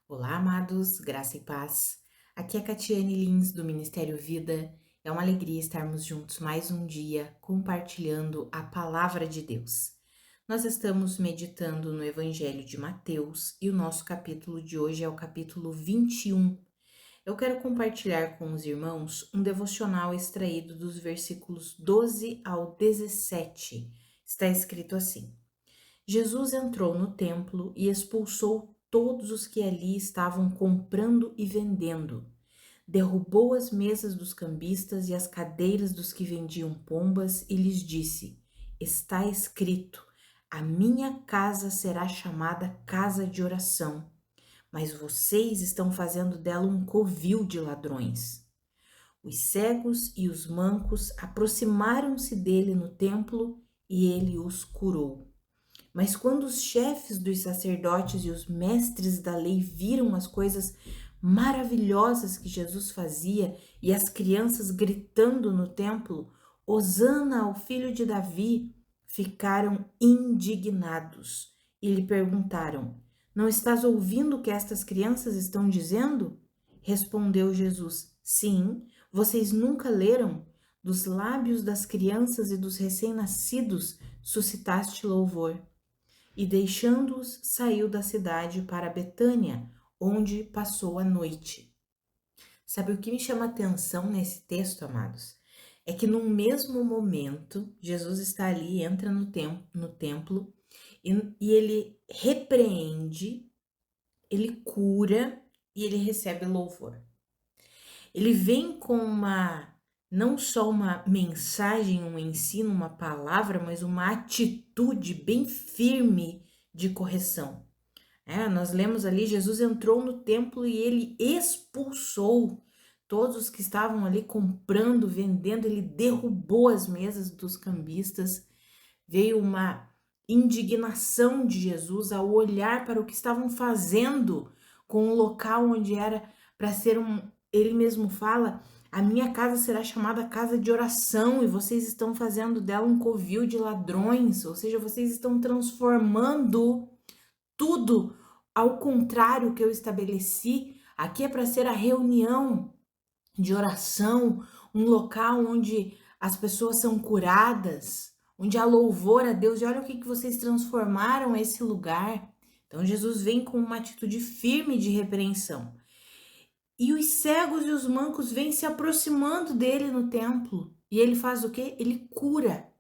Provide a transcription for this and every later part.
Olá, amados, graça e paz. Aqui é Catiane Lins, do Ministério Vida. É uma alegria estarmos juntos mais um dia, compartilhando a palavra de Deus. Nós estamos meditando no Evangelho de Mateus e o nosso capítulo de hoje é o capítulo 21. Eu quero compartilhar com os irmãos um devocional extraído dos versículos 12 ao 17. Está escrito assim: Jesus entrou no templo e expulsou todos os que ali estavam comprando e vendendo. Derrubou as mesas dos cambistas e as cadeiras dos que vendiam pombas e lhes disse: Está escrito: A minha casa será chamada casa de oração, mas vocês estão fazendo dela um covil de ladrões. Os cegos e os mancos aproximaram-se dele no templo e ele os curou. Mas quando os chefes dos sacerdotes e os mestres da lei viram as coisas maravilhosas que Jesus fazia e as crianças gritando no templo, Hosana ao filho de Davi, ficaram indignados e lhe perguntaram: Não estás ouvindo o que estas crianças estão dizendo? Respondeu Jesus: Sim, vocês nunca leram? Dos lábios das crianças e dos recém-nascidos suscitaste louvor. E deixando-os, saiu da cidade para Betânia, onde passou a noite. Sabe o que me chama atenção nesse texto, amados? É que no mesmo momento, Jesus está ali, entra no templo e ele repreende, ele cura e ele recebe louvor. Ele vem com não só uma mensagem, um ensino, uma palavra, mas uma atitude bem firme de correção. Nós lemos ali, Jesus entrou no templo e ele expulsou todos os que estavam ali comprando, vendendo, ele derrubou as mesas dos cambistas. Veio uma indignação de Jesus ao olhar para o que estavam fazendo com o local onde era para ser ele mesmo fala, a minha casa será chamada casa de oração e vocês estão fazendo dela um covil de ladrões, ou seja, vocês estão transformando tudo ao contrário que eu estabeleci. Aqui é para ser a reunião de oração, um local onde as pessoas são curadas, onde há louvor a Deus. E olha o que vocês transformaram esse lugar. Então Jesus vem com uma atitude firme de repreensão. E os cegos e os mancos vêm se aproximando dele no templo. E ele faz o quê? Ele cura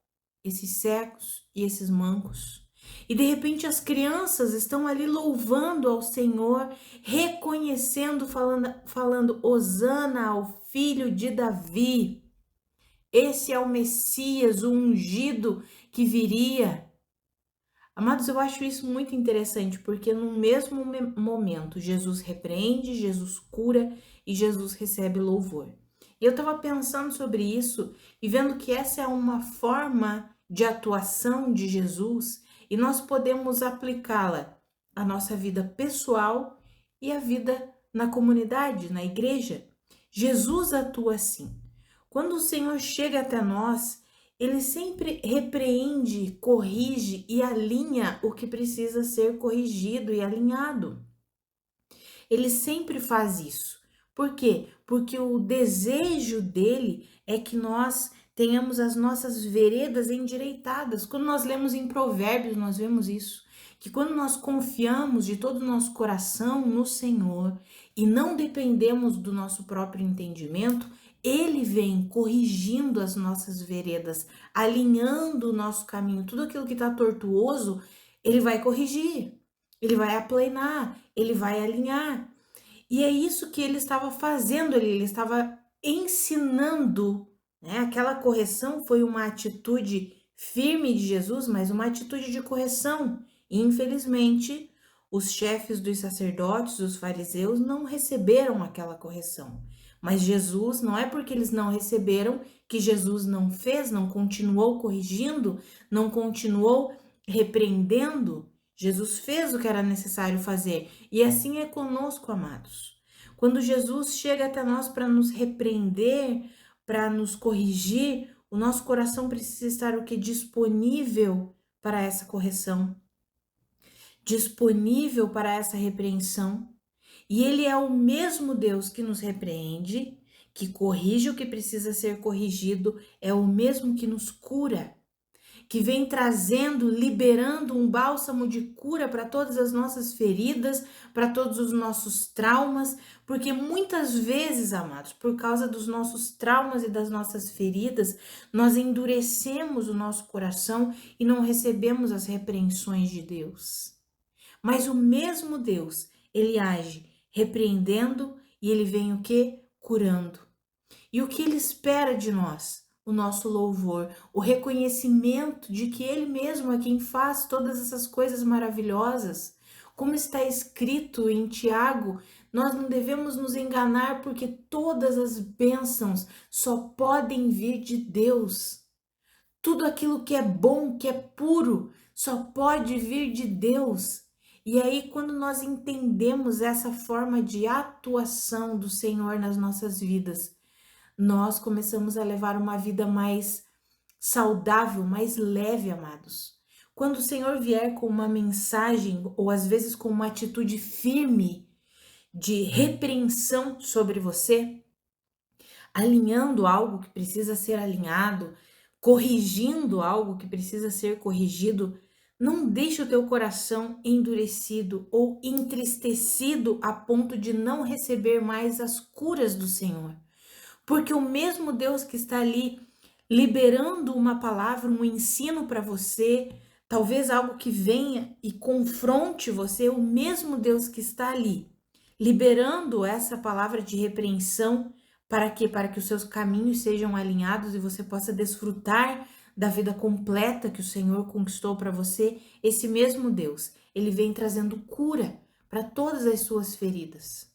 esses cegos e esses mancos. E de repente as crianças estão ali louvando ao Senhor, reconhecendo, falando Hosana ao filho de Davi. Esse é o Messias, o ungido que viria. Amados, eu acho isso muito interessante, porque no mesmo momento Jesus repreende, Jesus cura e Jesus recebe louvor. E eu estava pensando sobre isso e vendo que essa é uma forma de atuação de Jesus e nós podemos aplicá-la à nossa vida pessoal e à vida na comunidade, na igreja. Jesus atua assim. Quando o Senhor chega até nós, ele sempre repreende, corrige e alinha o que precisa ser corrigido e alinhado. Ele sempre faz isso. Por quê? Porque o desejo dele é que nós tenhamos as nossas veredas endireitadas. Quando nós lemos em Provérbios, nós vemos isso. Que quando nós confiamos de todo o nosso coração no Senhor e não dependemos do nosso próprio entendimento, ele vem corrigindo as nossas veredas, alinhando o nosso caminho. Tudo aquilo que está tortuoso, ele vai corrigir, ele vai aplanar, ele vai alinhar. E é isso que ele estava fazendo ali, ele estava ensinando, né? Aquela correção foi uma atitude firme de Jesus, mas uma atitude de correção. E, infelizmente, os chefes dos sacerdotes, os fariseus, não receberam aquela correção. Mas Jesus, não é porque eles não receberam que Jesus não fez, não continuou corrigindo, não continuou repreendendo. Jesus fez o que era necessário fazer. E assim é conosco, amados. Quando Jesus chega até nós para nos repreender, para nos corrigir, o nosso coração precisa estar o que? Disponível para essa correção, disponível para essa repreensão. E Ele é o mesmo Deus que nos repreende, que corrige o que precisa ser corrigido, é o mesmo que nos cura, que vem trazendo, liberando um bálsamo de cura para todas as nossas feridas, para todos os nossos traumas, porque muitas vezes, amados, por causa dos nossos traumas e das nossas feridas, nós endurecemos o nosso coração e não recebemos as repreensões de Deus. Mas o mesmo Deus, ele age repreendendo e ele vem o quê? Curando. E o que ele espera de nós? O nosso louvor, o reconhecimento de que ele mesmo é quem faz todas essas coisas maravilhosas. Como está escrito em Tiago, nós não devemos nos enganar porque todas as bênçãos só podem vir de Deus. Tudo aquilo que é bom, que é puro, só pode vir de Deus. E aí, quando nós entendemos essa forma de atuação do Senhor nas nossas vidas, nós começamos a levar uma vida mais saudável, mais leve, amados. Quando o Senhor vier com uma mensagem, ou às vezes com uma atitude firme de repreensão sobre você, alinhando algo que precisa ser alinhado, corrigindo algo que precisa ser corrigido, não deixe o teu coração endurecido ou entristecido a ponto de não receber mais as curas do Senhor. Porque o mesmo Deus que está ali liberando uma palavra, um ensino para você, talvez algo que venha e confronte você, o mesmo Deus que está ali liberando essa palavra de repreensão, para quê? Para que os seus caminhos sejam alinhados e você possa desfrutar da vida completa que o Senhor conquistou para você. Esse mesmo Deus, ele vem trazendo cura para todas as suas feridas,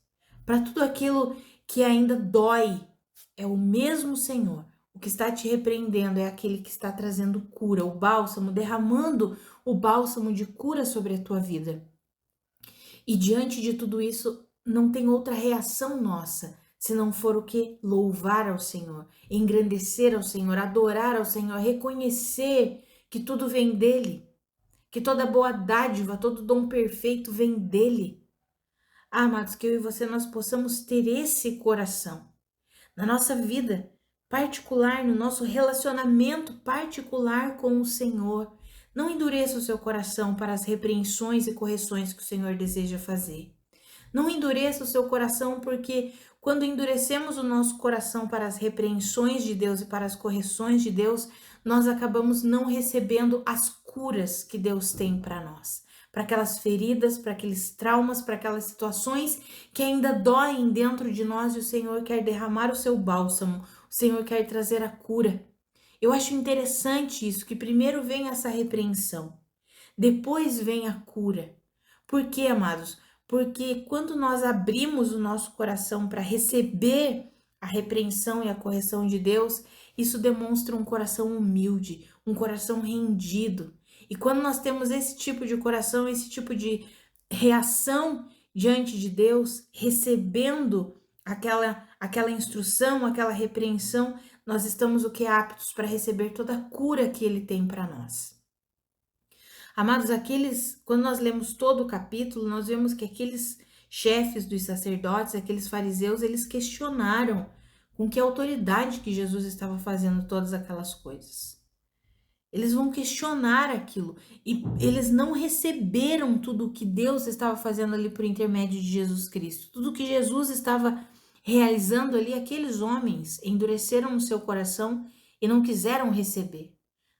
para tudo aquilo que ainda dói. É o mesmo Senhor. O que está te repreendendo é aquele que está trazendo cura, o bálsamo, derramando o bálsamo de cura sobre a tua vida. E diante de tudo isso, não tem outra reação nossa, se não for o que? Louvar ao Senhor, engrandecer ao Senhor, adorar ao Senhor, reconhecer que tudo vem dEle, que toda boa dádiva, todo dom perfeito vem dEle. Ah, amados, que eu e você nós possamos ter esse coração na nossa vida particular, no nosso relacionamento particular com o Senhor. Não endureça o seu coração para as repreensões e correções que o Senhor deseja fazer. Não endureça o seu coração, porque quando endurecemos o nosso coração para as repreensões de Deus e para as correções de Deus, nós acabamos não recebendo as curas que Deus tem para nós. Para aquelas feridas, para aqueles traumas, para aquelas situações que ainda doem dentro de nós e o Senhor quer derramar o seu bálsamo, o Senhor quer trazer a cura. Eu acho interessante isso, que primeiro vem essa repreensão, depois vem a cura. Por quê, amados? Porque quando nós abrimos o nosso coração para receber a repreensão e a correção de Deus, isso demonstra um coração humilde, um coração rendido. E quando nós temos esse tipo de coração, esse tipo de reação diante de Deus, recebendo aquela instrução, aquela repreensão, nós estamos o que aptos para receber toda a cura que ele tem para nós. Amados, quando nós lemos todo o capítulo, nós vemos que aqueles chefes dos sacerdotes, aqueles fariseus, eles questionaram com que autoridade que Jesus estava fazendo todas aquelas coisas. Eles vão questionar aquilo e eles não receberam tudo o que Deus estava fazendo ali por intermédio de Jesus Cristo. Tudo que Jesus estava realizando ali, aqueles homens endureceram o seu coração e não quiseram receber.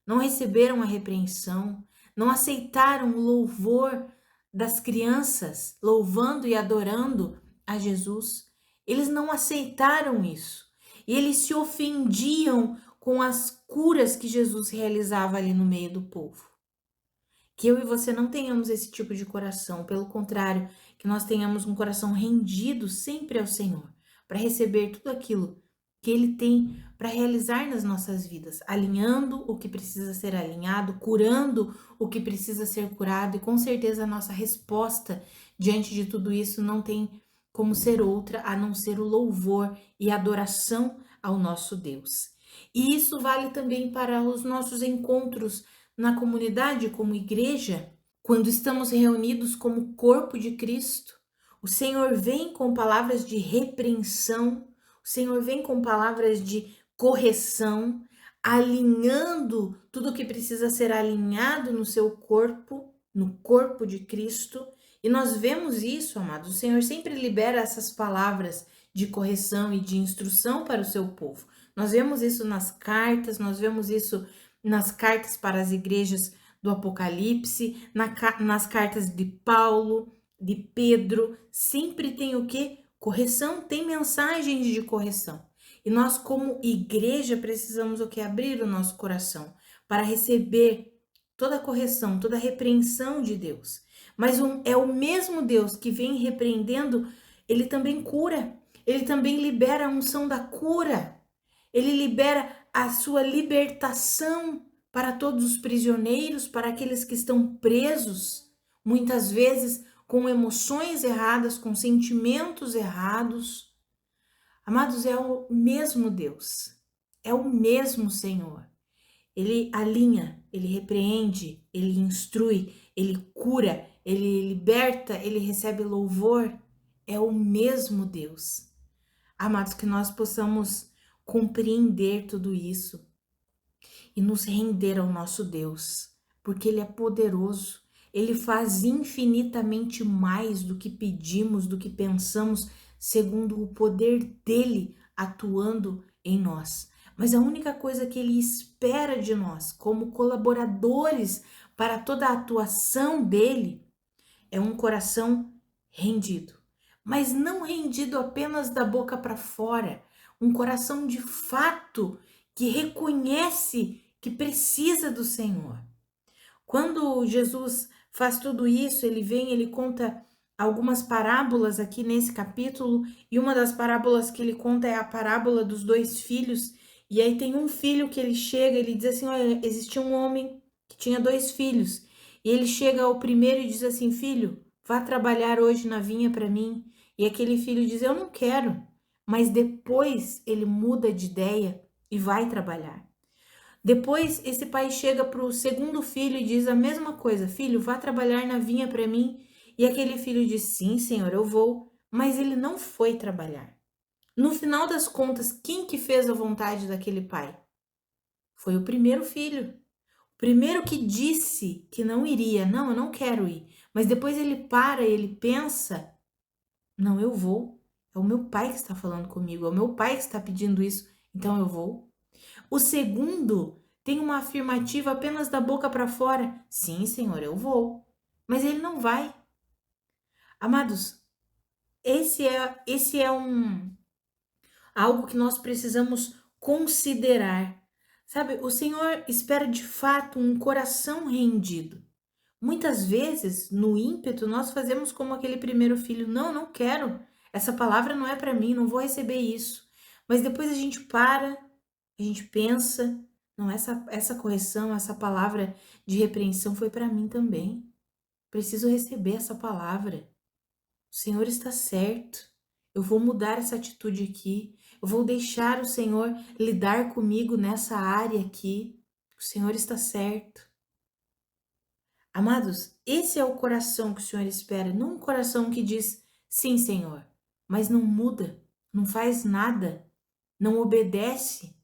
Não receberam a repreensão, não aceitaram o louvor das crianças, louvando e adorando a Jesus. Eles não aceitaram isso. E eles se ofendiam com as curas que Jesus realizava ali no meio do povo. Que eu e você não tenhamos esse tipo de coração, pelo contrário, que nós tenhamos um coração rendido sempre ao Senhor, para receber tudo aquilo que Ele tem para realizar nas nossas vidas, alinhando o que precisa ser alinhado, curando o que precisa ser curado, e com certeza a nossa resposta diante de tudo isso não tem como ser outra a não ser o louvor e adoração ao nosso Deus. E isso vale também para os nossos encontros na comunidade como igreja, quando estamos reunidos como corpo de Cristo. O Senhor vem com palavras de repreensão, o Senhor vem com palavras de correção, alinhando tudo o que precisa ser alinhado no seu corpo, no corpo de Cristo. E nós vemos isso, amados. O Senhor sempre libera essas palavras de correção e de instrução para o seu povo. Nós vemos isso nas cartas, nós vemos isso nas cartas para as igrejas do Apocalipse, nas cartas de Paulo, de Pedro, sempre tem o quê? Correção, tem mensagens de correção. E nós, como igreja, precisamos o quê? Abrir o nosso coração para receber toda a correção, toda a repreensão de Deus. Mas é o mesmo Deus que vem repreendendo, ele também cura, ele também libera a unção da cura, ele libera a sua libertação para todos os prisioneiros, para aqueles que estão presos, muitas vezes com emoções erradas, com sentimentos errados. Amados, é o mesmo Deus, é o mesmo Senhor. Ele alinha, ele repreende, ele instrui, ele cura, ele liberta, ele recebe louvor. É o mesmo Deus. Amados, que nós possamos compreender tudo isso e nos render ao nosso Deus, porque Ele é poderoso, Ele faz infinitamente mais do que pedimos, do que pensamos, segundo o poder dEle atuando em nós. Mas a única coisa que Ele espera de nós, como colaboradores para toda a atuação dEle, é um coração rendido. Mas não rendido apenas da boca para fora, um coração de fato que reconhece que precisa do Senhor. Quando Jesus faz tudo isso, ele vem, ele conta algumas parábolas aqui nesse capítulo, e uma das parábolas que ele conta é a parábola dos dois filhos. E aí tem um filho que ele chega, ele diz assim: olha, existia um homem que tinha dois filhos, e ele chega ao primeiro e diz assim: filho, vá trabalhar hoje na vinha para mim. E aquele filho diz: eu não quero. Mas depois ele muda de ideia e vai trabalhar. Depois esse pai chega para o segundo filho e diz a mesma coisa: filho, vá trabalhar na vinha para mim. E aquele filho diz: sim, senhor, eu vou. Mas ele não foi trabalhar. No final das contas, quem que fez a vontade daquele pai? Foi o primeiro filho. O primeiro que disse que não iria. Não, eu não quero ir. Mas depois ele para e ele pensa: não, eu vou. É o meu pai que está falando comigo. É o meu pai que está pedindo isso. Então eu vou. O segundo tem uma afirmativa apenas da boca para fora. Sim, senhor, eu vou. Mas ele não vai. Amados, esse é algo que nós precisamos considerar. Sabe, o Senhor espera de fato um coração rendido. Muitas vezes, no ímpeto, nós fazemos como aquele primeiro filho: não, não quero. Essa palavra não é para mim, não vou receber isso. Mas depois a gente para, a gente pensa: não, essa correção, essa palavra de repreensão foi para mim também. Preciso receber essa palavra. O Senhor está certo. Eu vou mudar essa atitude aqui. Eu vou deixar o Senhor lidar comigo nessa área aqui. O Senhor está certo. Amados, esse é o coração que o Senhor espera, não um coração que diz sim, Senhor, mas não muda, não faz nada, não obedece.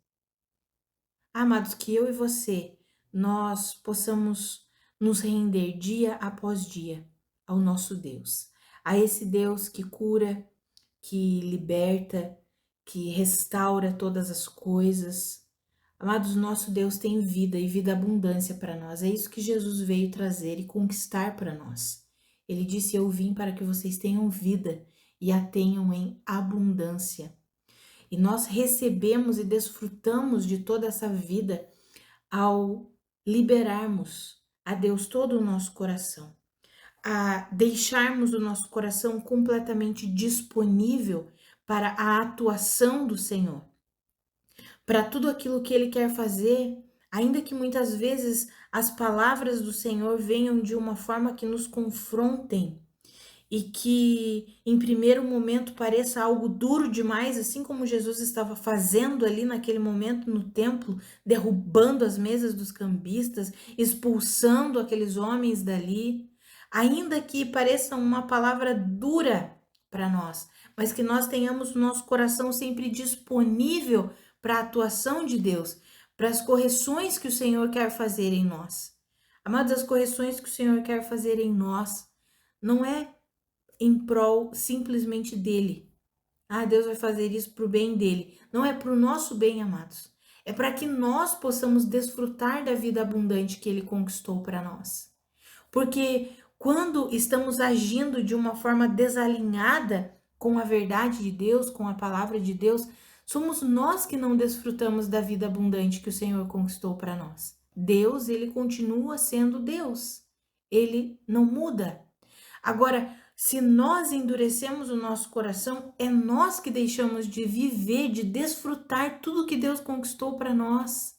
Amados, que eu e você, nós possamos nos render dia após dia ao nosso Deus, a esse Deus que cura, que liberta, que restaura todas as coisas. Amados, nosso Deus tem vida e vida abundância para nós. É isso que Jesus veio trazer e conquistar para nós. Ele disse: eu vim para que vocês tenham vida e a tenham em abundância. E nós recebemos e desfrutamos de toda essa vida ao liberarmos a Deus todo o nosso coração, a deixarmos o nosso coração completamente disponível para a atuação do Senhor, para tudo aquilo que Ele quer fazer, ainda que muitas vezes as palavras do Senhor venham de uma forma que nos confrontem e que em primeiro momento pareça algo duro demais, assim como Jesus estava fazendo ali naquele momento no templo, derrubando as mesas dos cambistas, expulsando aqueles homens dali, ainda que pareça uma palavra dura, para nós, mas que nós tenhamos o nosso coração sempre disponível para a atuação de Deus, para as correções que o Senhor quer fazer em nós. Amados, as correções que o Senhor quer fazer em nós não é em prol simplesmente dele. Ah, Deus vai fazer isso para o bem dele. Não é para o nosso bem, amados. É para que nós possamos desfrutar da vida abundante que ele conquistou para nós. Porque quando estamos agindo de uma forma desalinhada com a verdade de Deus, com a palavra de Deus, somos nós que não desfrutamos da vida abundante que o Senhor conquistou para nós. Deus, ele continua sendo Deus. Ele não muda. Agora, se nós endurecemos o nosso coração, é nós que deixamos de viver, de desfrutar tudo que Deus conquistou para nós.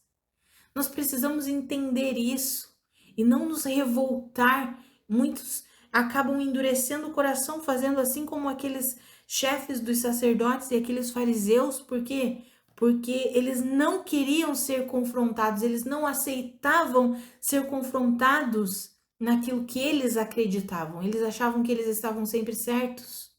Nós precisamos entender isso e não nos revoltar. Muitos acabam endurecendo o coração, fazendo assim como aqueles chefes dos sacerdotes e aqueles fariseus, por quê? Porque eles não queriam ser confrontados, eles não aceitavam ser confrontados naquilo que eles acreditavam. Eles achavam que eles estavam sempre certos.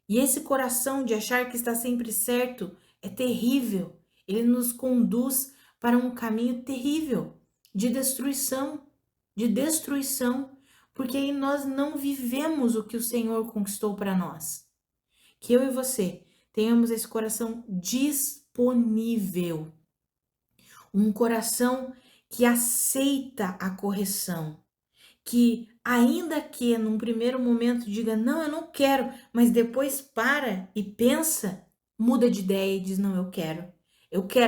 E esse coração de achar que está sempre certo é terrível. Ele nos conduz para um caminho terrível de destruição, porque aí nós não vivemos o que o Senhor conquistou para nós. Que eu e você tenhamos esse coração disponível, um coração que aceita a correção, que ainda que num primeiro momento diga, não, eu não quero, mas depois para e pensa, muda de ideia e diz, não, eu quero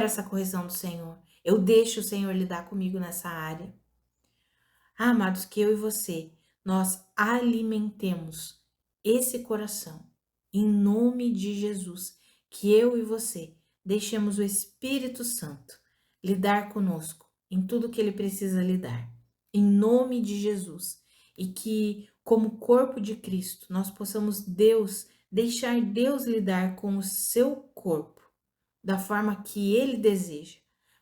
essa correção do Senhor, eu deixo o Senhor lidar comigo nessa área. Ah, amados, que eu e você, nós alimentemos esse coração, em nome de Jesus, que eu e você deixemos o Espírito Santo lidar conosco em tudo que ele precisa lidar, em nome de Jesus, e que, como corpo de Cristo, nós possamos deixar Deus lidar com o seu corpo da forma que ele deseja,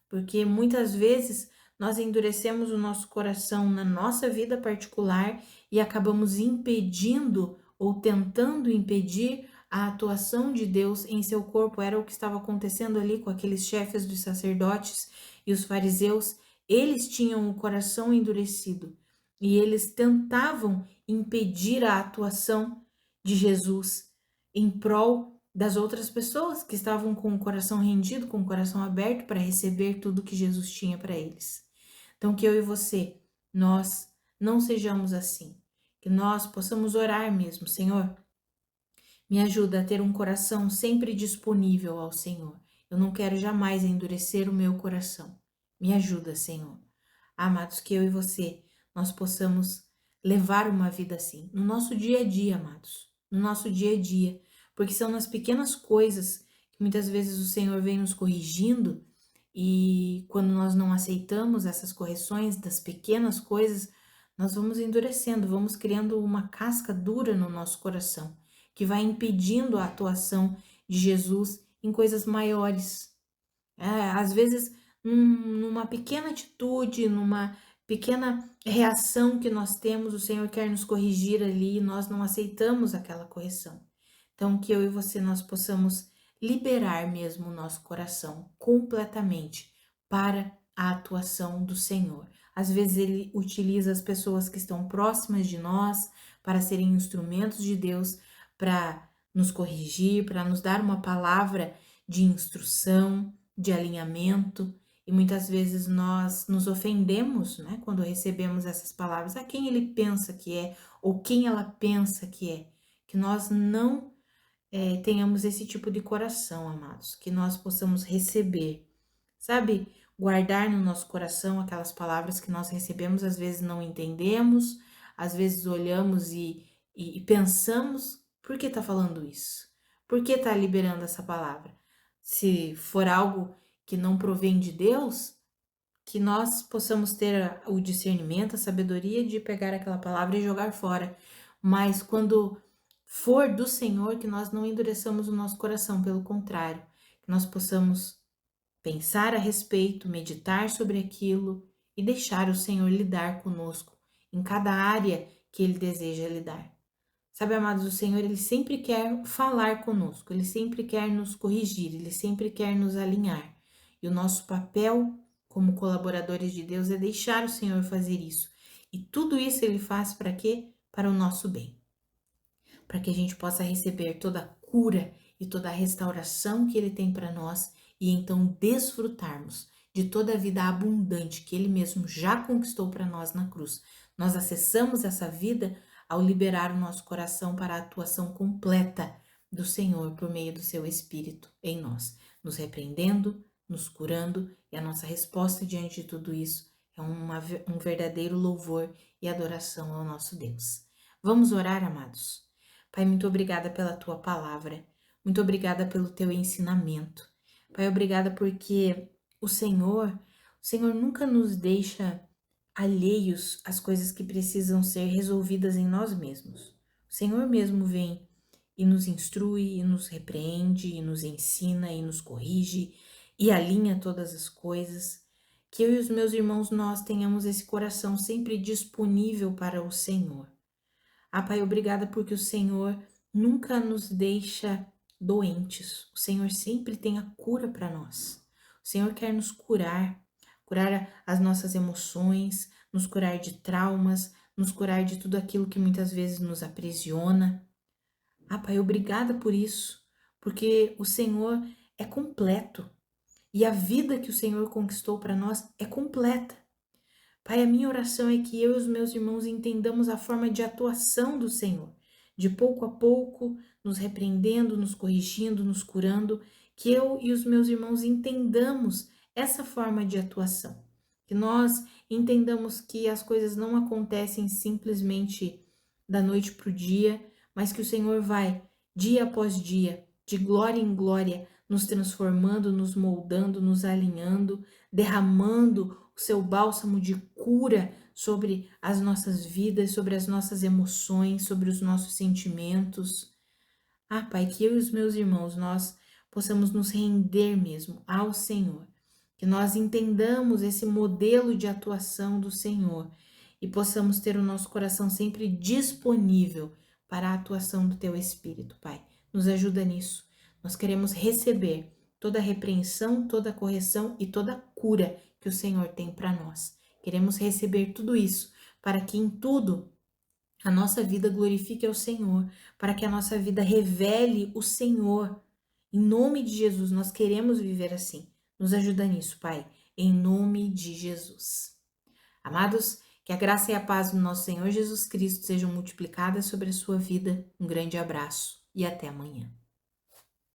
porque muitas vezes nós endurecemos o nosso coração na nossa vida particular e acabamos impedindo ou tentando impedir a atuação de Deus em seu corpo. Era o que estava acontecendo ali com aqueles chefes dos sacerdotes e os fariseus. Eles tinham o coração endurecido e eles tentavam impedir a atuação de Jesus em prol das outras pessoas que estavam com o coração rendido, com o coração aberto para receber tudo que Jesus tinha para eles. Então, que eu e você, nós não sejamos assim, que nós possamos orar mesmo, Senhor, me ajuda a ter um coração sempre disponível ao Senhor. Eu não quero jamais endurecer o meu coração. Me ajuda, Senhor. Amados, que eu e você, nós possamos levar uma vida assim, no nosso dia a dia, amados, no nosso dia a dia, porque são nas pequenas coisas que muitas vezes o Senhor vem nos corrigindo e quando nós não aceitamos essas correções das pequenas coisas, nós vamos endurecendo, vamos criando uma casca dura no nosso coração, que vai impedindo a atuação de Jesus em coisas maiores. Às vezes, numa pequena atitude, numa pequena reação que nós temos, o Senhor quer nos corrigir ali e nós não aceitamos aquela correção. Então, que eu e você nós possamos liberar mesmo o nosso coração completamente para a atuação do Senhor. Às vezes ele utiliza as pessoas que estão próximas de nós para serem instrumentos de Deus para nos corrigir, para nos dar uma palavra de instrução, de alinhamento, e muitas vezes nós nos ofendemos, né, quando recebemos essas palavras, a quem ele pensa que é, ou quem ela pensa que é, que nós não tenhamos esse tipo de coração, amados, que nós possamos receber, sabe, guardar no nosso coração aquelas palavras que nós recebemos, às vezes não entendemos, às vezes olhamos e pensamos, por que tá falando isso? Por que tá liberando essa palavra? Se for algo que não provém de Deus, que nós possamos ter o discernimento, a sabedoria de pegar aquela palavra e jogar fora. Mas quando for do Senhor, que nós não endureçamos o nosso coração, pelo contrário, que nós possamos pensar a respeito, meditar sobre aquilo e deixar o Senhor lidar conosco em cada área que Ele deseja lidar. Sabe, amados, o Senhor, Ele sempre quer falar conosco, Ele sempre quer nos corrigir, Ele sempre quer nos alinhar. E o nosso papel como colaboradores de Deus é deixar o Senhor fazer isso. E tudo isso Ele faz para quê? Para o nosso bem. Para que a gente possa receber toda a cura e toda a restauração que Ele tem para nós e então desfrutarmos de toda a vida abundante que Ele mesmo já conquistou para nós na cruz. Nós acessamos essa vida ao liberar o nosso coração para a atuação completa do Senhor por meio do seu Espírito em nós, nos repreendendo, nos curando, e a nossa resposta diante de tudo isso é um verdadeiro louvor e adoração ao nosso Deus. Vamos orar, amados? Pai, muito obrigada pela tua palavra, muito obrigada pelo teu ensinamento. Pai, obrigada porque o Senhor nunca nos deixa alheios às coisas que precisam ser resolvidas em nós mesmos. O Senhor mesmo vem e nos instrui, e nos repreende, e nos ensina, e nos corrige, e alinha todas as coisas. Que eu e os meus irmãos, nós tenhamos esse coração sempre disponível para o Senhor. Ah, Pai, obrigada porque o Senhor nunca nos deixa doentes. O Senhor sempre tem a cura para nós. O Senhor quer nos curar, curar as nossas emoções, nos curar de traumas, nos curar de tudo aquilo que muitas vezes nos aprisiona. Ah, Pai, obrigada por isso, porque o Senhor é completo e a vida que o Senhor conquistou para nós é completa. Pai, a minha oração é que eu e os meus irmãos entendamos a forma de atuação do Senhor, de pouco a pouco, nos repreendendo, nos corrigindo, nos curando, que eu e os meus irmãos entendamos essa forma de atuação, que nós entendamos que as coisas não acontecem simplesmente da noite para o dia, mas que o Senhor vai, dia após dia, de glória em glória, nos transformando, nos moldando, nos alinhando, derramando o seu bálsamo de cura sobre as nossas vidas, sobre as nossas emoções, sobre os nossos sentimentos. Ah, Pai, que eu e os meus irmãos, nós possamos nos render mesmo ao Senhor, que nós entendamos esse modelo de atuação do Senhor e possamos ter o nosso coração sempre disponível para a atuação do Teu Espírito, Pai. Nos ajuda nisso. Nós queremos receber toda a repreensão, toda a correção e toda a cura que o Senhor tem para nós. Queremos receber tudo isso para que em tudo a nossa vida glorifique ao Senhor, para que a nossa vida revele o Senhor. Em nome de Jesus, nós queremos viver assim. Nos ajuda nisso, Pai, em nome de Jesus. Amados, que a graça e a paz do nosso Senhor Jesus Cristo sejam multiplicadas sobre a sua vida. Um grande abraço e até amanhã.